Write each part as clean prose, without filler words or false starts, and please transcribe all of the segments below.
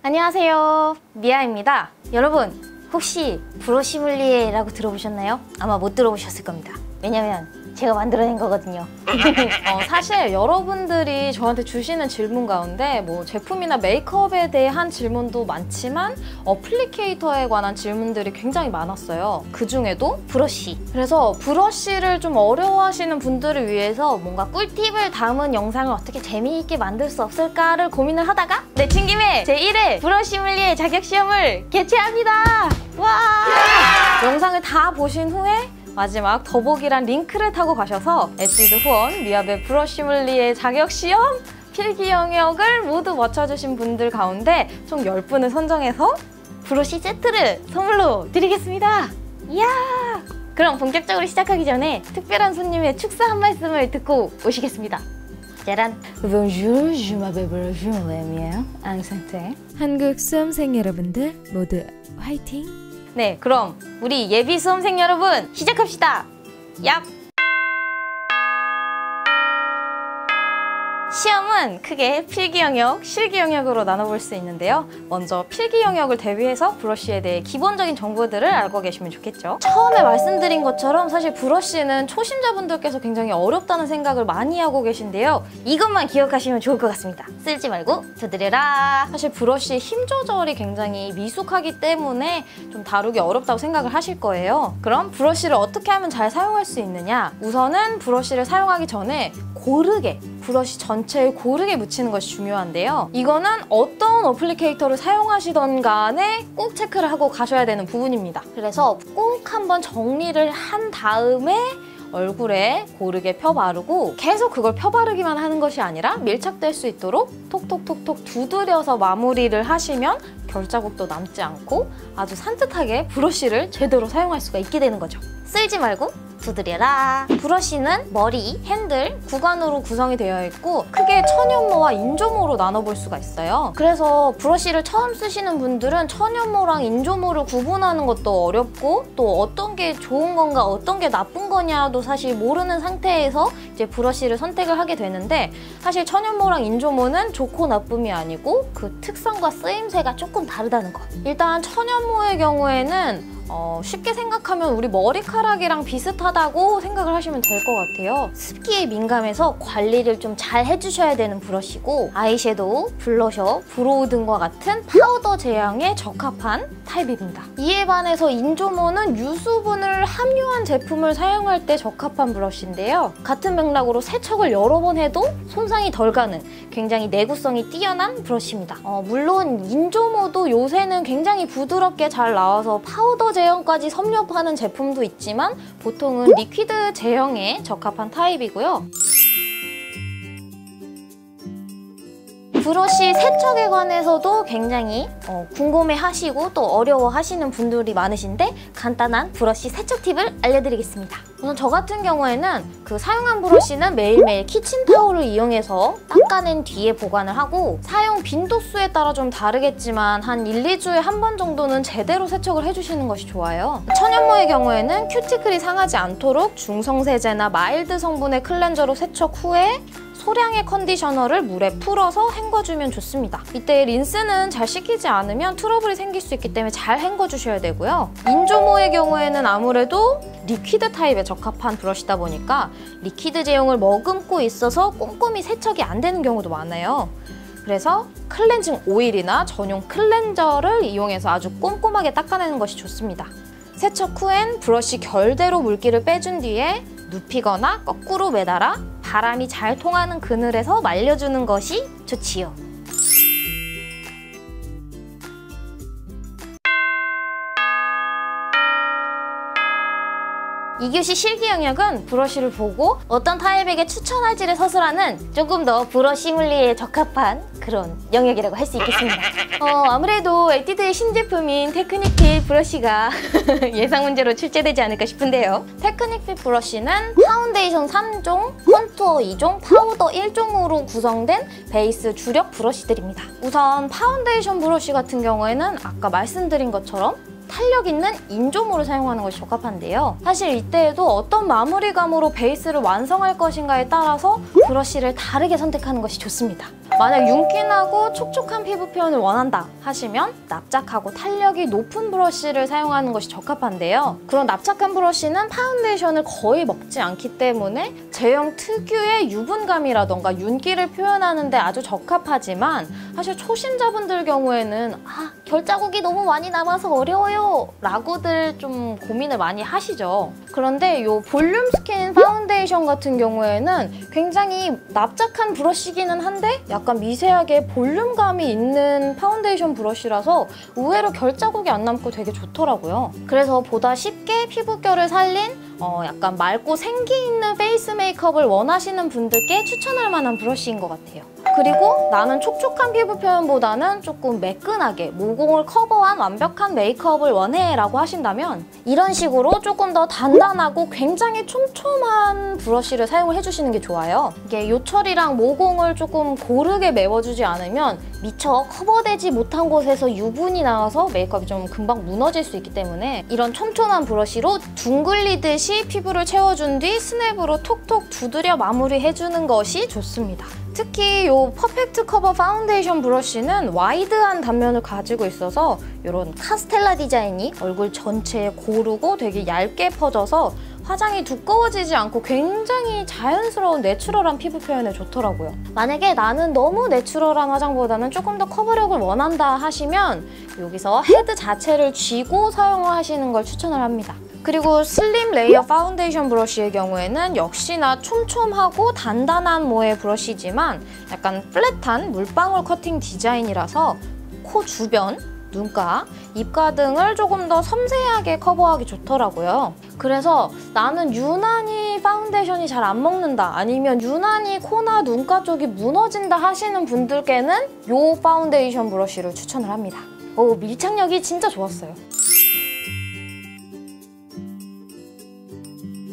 안녕하세요, 미아입니다. 여러분, 혹시 브러쉬물리에라고 들어보셨나요? 아마 못 들어보셨을 겁니다. 왜냐면 제가 만들어낸 거거든요. 사실 여러분들이 저한테 주시는 질문 가운데 뭐 제품이나 메이크업에 대한 질문도 많지만 어플리케이터에 관한 질문들이 굉장히 많았어요. 그 중에도 브러쉬. 그래서 브러쉬를 좀 어려워하시는 분들을 위해서 뭔가 꿀팁을 담은 영상을 어떻게 재미있게 만들 수 없을까를 고민을 하다가 내친 김에 제1회 브러쉬물리에 자격시험을 개최합니다. 와! 영상을 다 보신 후에 마지막 더보기란 링크를 타고 가셔서 에뛰드 후원 미아베 브러쉬물리에 자격시험 필기 영역을 모두 맞춰주신 분들 가운데 총 10분을 선정해서 브러쉬 세트를 선물로 드리겠습니다. 이야! 그럼 본격적으로 시작하기 전에 특별한 손님의 축사 한 말씀을 듣고 오시겠습니다. 짜란! Bonjour, je m'appelle Broshy물리에 앙상태. 한국 수험생 여러분들 모두 화이팅! 네, 그럼 우리 예비 수험생 여러분 시작합시다. 얍! 시험은 크게 필기 영역, 실기 영역으로 나눠볼 수 있는데요. 먼저 필기 영역을 대비해서 브러쉬에 대해 기본적인 정보들을 알고 계시면 좋겠죠. 처음에 말씀드린 것처럼 사실 브러쉬는 초심자분들께서 굉장히 어렵다는 생각을 많이 하고 계신데요. 이것만 기억하시면 좋을 것 같습니다. 쓸지 말고 두드려라. 사실 브러쉬의 힘 조절이 굉장히 미숙하기 때문에 좀 다루기 어렵다고 생각을 하실 거예요. 그럼 브러쉬를 어떻게 하면 잘 사용할 수 있느냐? 우선은 브러쉬를 사용하기 전에 고르게, 브러쉬 전체에 고르게 묻히는 것이 중요한데요. 이거는 어떤 어플리케이터를 사용하시던 간에 꼭 체크를 하고 가셔야 되는 부분입니다. 그래서 꼭 한번 정리를 한 다음에 얼굴에 고르게 펴 바르고 계속 그걸 펴 바르기만 하는 것이 아니라 밀착될 수 있도록 톡톡톡톡 두드려서 마무리를 하시면 결자국도 남지 않고 아주 산뜻하게 브러쉬를 제대로 사용할 수가 있게 되는 거죠. 쓸지 말고 두드려라. 브러쉬는 머리, 핸들, 구간으로 구성이 되어 있고 크게 천연모와 인조모로 나눠볼 수가 있어요. 그래서 브러쉬를 처음 쓰시는 분들은 천연모랑 인조모를 구분하는 것도 어렵고 또 어떤 게 좋은 건가 어떤 게 나쁜 거냐도 사실 모르는 상태에서 이제 브러쉬를 선택을 하게 되는데 사실 천연모랑 인조모는 좋고 나쁨이 아니고 그 특성과 쓰임새가 조금 다르다는 거. 일단 천연모의 경우에는 쉽게 생각하면 우리 머리카락이랑 비슷하다고 생각을 하시면 될 것 같아요. 습기에 민감해서 관리를 좀 잘 해주셔야 되는 브러쉬고 아이섀도우, 블러셔, 브로우 등과 같은 파우더 제형에 적합한 타입입니다. 이에 반해서 인조모는 유수분을 함유한 제품을 사용할 때 적합한 브러쉬인데요. 같은 맥락으로 세척을 여러 번 해도 손상이 덜 가는 굉장히 내구성이 뛰어난 브러쉬입니다. 물론 인조모도 요새는 굉장히 부드럽게 잘 나와서 파우더 제형까지 섭렵하는 제품도 있지만 보통은 리퀴드 제형에 적합한 타입이고요. 브러쉬 세척에 관해서도 굉장히 궁금해하시고 또 어려워하시는 분들이 많으신데 간단한 브러쉬 세척 팁을 알려드리겠습니다. 우선 저 같은 경우에는 그 사용한 브러쉬는 매일매일 키친타올을 이용해서 닦아낸 뒤에 보관을 하고 사용 빈도수에 따라 좀 다르겠지만 한 1, 2주에 한 번 정도는 제대로 세척을 해주시는 것이 좋아요. 천연모의 경우에는 큐티클이 상하지 않도록 중성세제나 마일드 성분의 클렌저로 세척 후에 소량의 컨디셔너를 물에 풀어서 헹궈주면 좋습니다. 이때 린스는 잘 씻기지 않으면 트러블이 생길 수 있기 때문에 잘 헹궈주셔야 되고요. 인조모의 경우에는 아무래도 리퀴드 타입에 적합한 브러쉬다 보니까 리퀴드 제형을 머금고 있어서 꼼꼼히 세척이 안 되는 경우도 많아요. 그래서 클렌징 오일이나 전용 클렌저를 이용해서 아주 꼼꼼하게 닦아내는 것이 좋습니다. 세척 후엔 브러쉬 결대로 물기를 빼준 뒤에 눕히거나 거꾸로 매달아 바람이 잘 통하는 그늘에서 말려주는 것이 좋지요. 2교시 실기 영역은 브러쉬를 보고 어떤 타입에게 추천할지를 서술하는 조금 더 브러쉬물리에 적합한 그런 영역이라고 할 수 있겠습니다. 아무래도 에뛰드의 신제품인 테크닉핏 브러쉬가 예상 문제로 출제되지 않을까 싶은데요. 테크닉핏 브러쉬는 파운데이션 3종, 컨투어 2종, 파우더 1종으로 구성된 베이스 주력 브러쉬들입니다. 우선 파운데이션 브러쉬 같은 경우에는 아까 말씀드린 것처럼 탄력 있는 인조모를 사용하는 것이 적합한데요. 사실 이때에도 어떤 마무리감으로 베이스를 완성할 것인가에 따라서 브러쉬를 다르게 선택하는 것이 좋습니다. 만약 윤기나고 촉촉한 피부 표현을 원한다 하시면 납작하고 탄력이 높은 브러쉬를 사용하는 것이 적합한데요. 그런 납작한 브러쉬는 파운데이션을 거의 먹지 않기 때문에 제형 특유의 유분감이라던가 윤기를 표현하는 데 아주 적합하지만 사실 초심자분들 경우에는 결자국이 너무 많이 남아서 어려워요 라고들 좀 고민을 많이 하시죠. 그런데 이 볼륨 스킨 파운데이션 같은 경우에는 굉장히 납작한 브러쉬기는 한데 약간 미세하게 볼륨감이 있는 파운데이션 브러쉬라서 의외로 결자국이 안 남고 되게 좋더라고요. 그래서 보다 쉽게 피부결을 살린 약간 맑고 생기 있는 페이스 메이크업을 원하시는 분들께 추천할 만한 브러쉬인 것 같아요. 그리고 나는 촉촉한 피부 표현보다는 조금 매끈하게 모공을 커버한 완벽한 메이크업을 원해 라고 하신다면 이런 식으로 조금 더 단단하고 굉장히 촘촘한 브러쉬를 사용을 해주시는 게 좋아요. 이게 요철이랑 모공을 조금 고르게 메워주지 않으면 미처 커버되지 못한 곳에서 유분이 나와서 메이크업이 좀 금방 무너질 수 있기 때문에 이런 촘촘한 브러쉬로 둥글리듯이 피부를 채워준 뒤 스냅으로 톡톡 두드려 마무리해주는 것이 좋습니다. 특히 이 퍼펙트 커버 파운데이션 브러쉬는 와이드한 단면을 가지고 있어서 이런 카스텔라 디자인이 얼굴 전체에 고르고 되게 얇게 퍼져서 화장이 두꺼워지지 않고 굉장히 자연스러운 내추럴한 피부 표현에 좋더라고요. 만약에 나는 너무 내추럴한 화장보다는 조금 더 커버력을 원한다 하시면 여기서 헤드 자체를 쥐고 사용하시는 걸 추천을 합니다. 그리고 슬림 레이어 파운데이션 브러쉬의 경우에는 역시나 촘촘하고 단단한 모의 브러쉬지만 약간 플랫한 물방울 커팅 디자인이라서 코 주변, 눈가, 입가 등을 조금 더 섬세하게 커버하기 좋더라고요. 그래서 나는 유난히 파운데이션이 잘 안 먹는다 아니면 유난히 코나 눈가 쪽이 무너진다 하시는 분들께는 이 파운데이션 브러쉬를 추천을 합니다. 밀착력이 진짜 좋았어요.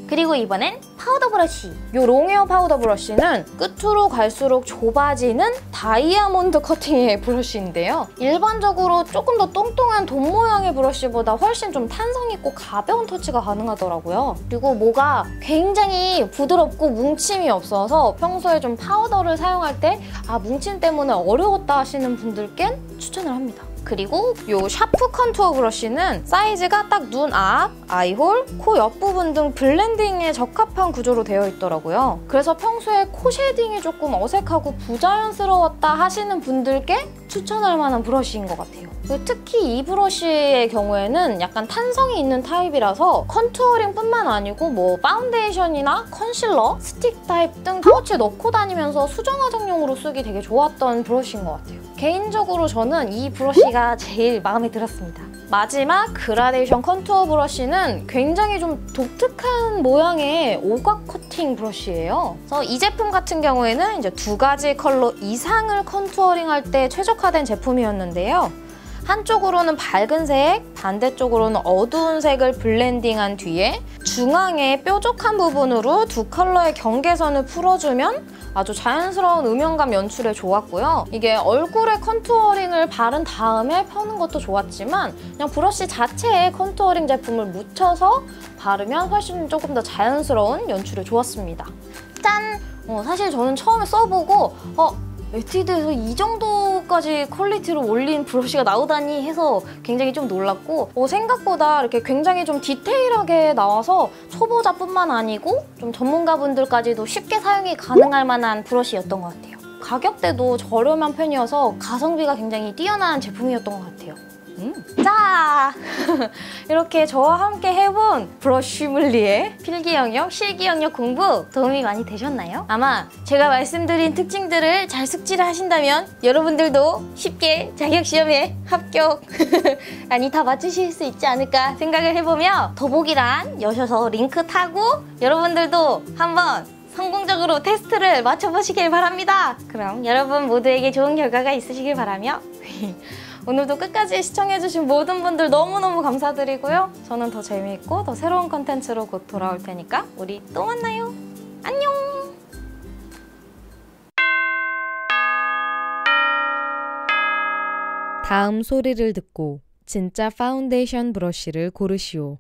그리고 이번엔 파우더 브러쉬. 이 롱웨어 파우더 브러쉬는 끝으로 갈수록 좁아지는 다이아몬드 커팅의 브러쉬인데요. 일반적으로 조금 더 똥똥한 돈 모양의 브러쉬보다 훨씬 좀 탄성 있고 가벼운 터치가 가능하더라고요. 그리고 뭐가 굉장히 부드럽고 뭉침이 없어서 평소에 좀 파우더를 사용할 때 뭉침 때문에 어려웠다 하시는 분들께는 추천을 합니다. 그리고 이 샤프 컨투어 브러쉬는 사이즈가 딱 눈 앞, 아이홀, 코 옆부분 등 블렌딩에 적합한 구조로 되어 있더라고요. 그래서 평소에 코 쉐딩이 조금 어색하고 부자연스러웠다 하시는 분들께 추천할 만한 브러쉬인 것 같아요. 특히 이 브러쉬의 경우에는 약간 탄성이 있는 타입이라서 컨투어링뿐만 아니고 뭐 파운데이션이나 컨실러, 스틱 타입 등 파우치에 넣고 다니면서 수정 화장용으로 쓰기 되게 좋았던 브러쉬인 것 같아요. 개인적으로 저는 이 브러쉬가 제일 마음에 들었습니다. 마지막 그라데이션 컨투어 브러쉬는 굉장히 좀 독특한 모양의 오각 커팅 브러쉬예요. 그래서 이 제품 같은 경우에는 이제 2가지 컬러 이상을 컨투어링할 때 최적화된 제품이었는데요. 한쪽으로는 밝은 색, 반대쪽으로는 어두운 색을 블렌딩한 뒤에 중앙에 뾰족한 부분으로 두 컬러의 경계선을 풀어주면 아주 자연스러운 음영감 연출에 좋았고요. 이게 얼굴에 컨투어링을 바른 다음에 펴는 것도 좋았지만 그냥 브러쉬 자체에 컨투어링 제품을 묻혀서 바르면 훨씬 조금 더 자연스러운 연출에 좋았습니다. 짠! 사실 저는 처음에 써보고 에뛰드에서 이 정도까지 퀄리티로 올린 브러쉬가 나오다니 해서 굉장히 좀 놀랐고 생각보다 이렇게 굉장히 좀 디테일하게 나와서 초보자뿐만 아니고 좀 전문가분들까지도 쉽게 사용이 가능할 만한 브러쉬였던 것 같아요. 가격대도 저렴한 편이어서 가성비가 굉장히 뛰어난 제품이었던 것 같아요. 자! 이렇게 저와 함께 해본 브러쉬 물리의 필기 영역, 실기 영역 공부 도움이 많이 되셨나요? 아마 제가 말씀드린 특징들을 잘 숙지를 하신다면 여러분들도 쉽게 자격시험에 합격 아니 다 맞추실 수 있지 않을까 생각을 해보며 더보기란 여셔서 링크 타고 여러분들도 한번 성공적으로 테스트를 맞춰보시길 바랍니다. 그럼 여러분 모두에게 좋은 결과가 있으시길 바라며 오늘도 끝까지 시청해주신 모든 분들 너무너무 감사드리고요. 저는 더 재미있고 더 새로운 컨텐츠로 곧 돌아올 테니까 우리 또 만나요. 안녕! 다음 소리를 듣고 진짜 파운데이션 브러쉬를 고르시오.